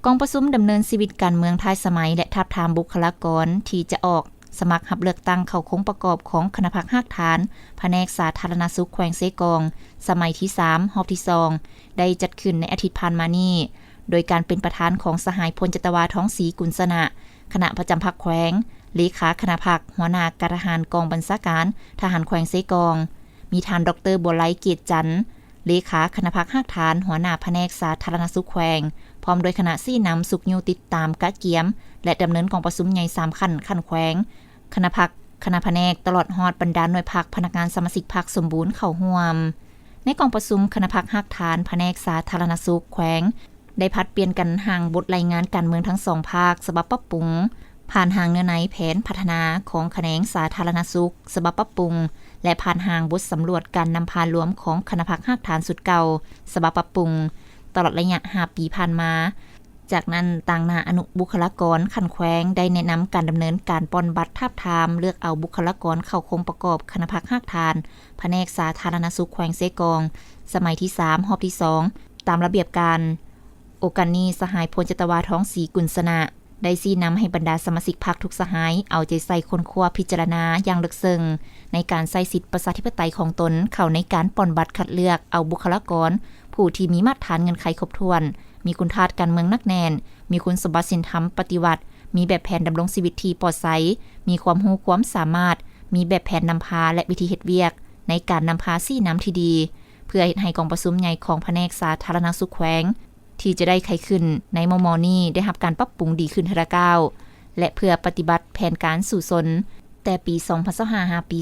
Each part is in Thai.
กองประชุมดำเนินชีวิตการเมืองท้ายสมัยและทับทามบุคลากรที่จะออกสมัครรับเลือกตั้งเข้าคงประกอบของคณะพรรครากฐานแผนกสาธารณสุขแขวงเซกองสมัยที่3รอบที่2ได้จัดขึ้นในอาทิตย์ผ่านมานี้โดยการเป็นประธานของสหายพลจตวาท้องศรีกุลสนะคณะประจำพรรคแขวงเลขาคณะพรรคหัวหน้าการทหารกองบัญชาการทหารแขวงเซกองมีท่านดร.บัวไลเกียรติจันทร์เลขาคณะพรรครากฐานหัวหน้าแผนกสาธารณสุขแขวงพร้อมโดยคณะซี่นำสุกยูติดตามกะเกียมและดำเนินกองประชุมใหญ่3ขั้นแขวงคณะพรรคคณะแผนกตลอดฮอดบรรดาหน่วยพรรคพนักงานสมาชิกพรรคสมบูรณ์เข้าร่วมในกองประชุมคณะพรรครากฐานแผนกสาธารณสุขแขวงได้พัดเปลี่ยนกันห่างบทรายงานการเมืองทั้ง2ภาคฉบับปรับปรุงผ่านห่างเนื้อในแผนพัฒนาของแขนงสาธารณสุขฉบับปรับปรุงและผ่านห่างบทสำรวจการนำพารวมของคณะพรรครากฐานสุดเก่าฉบับปรับปรุงตลอดระยะ5ปีผ่านมาจากนั้นต่างหน้าอนุบุคลากรขั้นแขวงได้แนะนำการดำเนินการปอนบัตรทาบทามเลือกเอาบุคลากรเข้าคงประกอบคณะพรรครากฐานแผนกสาธารณสุขแขวงเซกองสมัยที่3รอบที่2ตามระเบียบการโอกาสนี้สหายพลจตวาท้องศรีกุลสนะได้ชี้นำให้บรรดาสมาชิกพรรคทุกสหายเอาใจใส่คนครัวพิจารณาอย่างลึกซึ้งในการใช้สิทธิประชาธิปไตยของตนเข้าในการปอนบัตรคัดเลือกเอาบุคลากรผู้ที่มีมาตรฐานเงินไขครบถ้วนมีคุณธาตุการเมืองนักแน่นมีคุณสมบัติศีลธรรมปฏิวัติมีแบบแผนดำรงชีวิตที่ปลอดภัยมีความรู้ความสามารถมีแบบแผนนำพาและวิธีเฮ็ดเวียกในการนำพาซี่น้ำที่ดีเพื่อให้กองประชุมใหญ่ของแผนกสาธารณสุขแขวงที่จะได้ไขขึ้นในมม.นี้ได้รับการปรับปรุงดีขึ้นทีละก้าวและเพื่อปฏิบัติแผนการสู่สนแต่ปี2025หาปี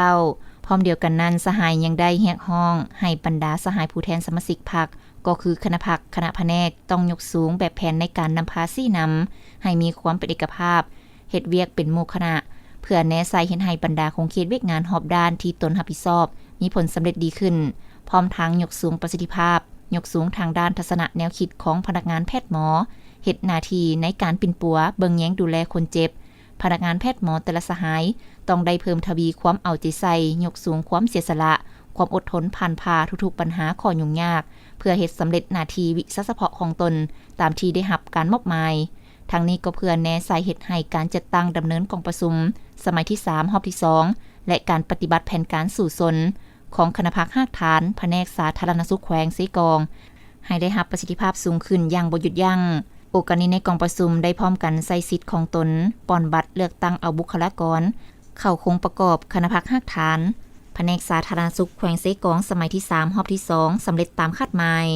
2029พร้อมเดียวกันนั้นสหายยังได้เรียกร้องให้บรรดาสหายผู้แทนสมาชิกพรรคก็คือคณะพรรคคณะแผนกต้องยกสูงแบบแผนในการนำพาซี่นำให้มีความเป็นเอกภาพเฮ็ดเวียกเป็นหมู่คณะเพื่อแนะใส่เห็นให้บรรดาคงเขตเวียกงานรอบด้านที่ตนรับผิดชอบมีผลสำเร็จดีขึ้นพร้อมทั้งยกสูงประสิทธิภาพยกสูงทางด้านทัศนะแนวคิดของพนักงานแพทย์หมอเฮ็ดหน้าที่ในการปิ่นปัวเบิ่งแย้งดูแลคนเจ็บพนักงานแพทย์หมอแต่ละสหายต้องได้เพิ่มทวีความเอาใจใส่ยกสูงความเสียสละความอดทนผ่านพาทุกๆปัญหาข้อยุ่งยากเพื่อเฮ็ดสำเร็จหน้าที่วิชาเฉพาะของตนตามที่ได้รับการมอบหมายทั้งนี้ก็เพื่อแนะสายเหตุให้การจัดตั้งดำเนินกองประชุมสมัยที่3รอบที่2และการปฏิบัติแผนการสู่สนของคณะพรรครากฐานแผนกสาธารณสุขแขวงเซกองให้ได้รับประสิทธิภาพสูงขึ้นอย่างบ่หยุดยั้งโอกาสนี้ในกองประชุมได้พร้อมกันใช้สิทธิ์ของตนปอนบัตรเลือกตั้งเอาบุคลากรเข้าคงประกอบคณะพรรครากฐานแผนกสาธารณสุขแขวงเซกองสมัยที่3รอบที่2สำเร็จตามคาดหมาย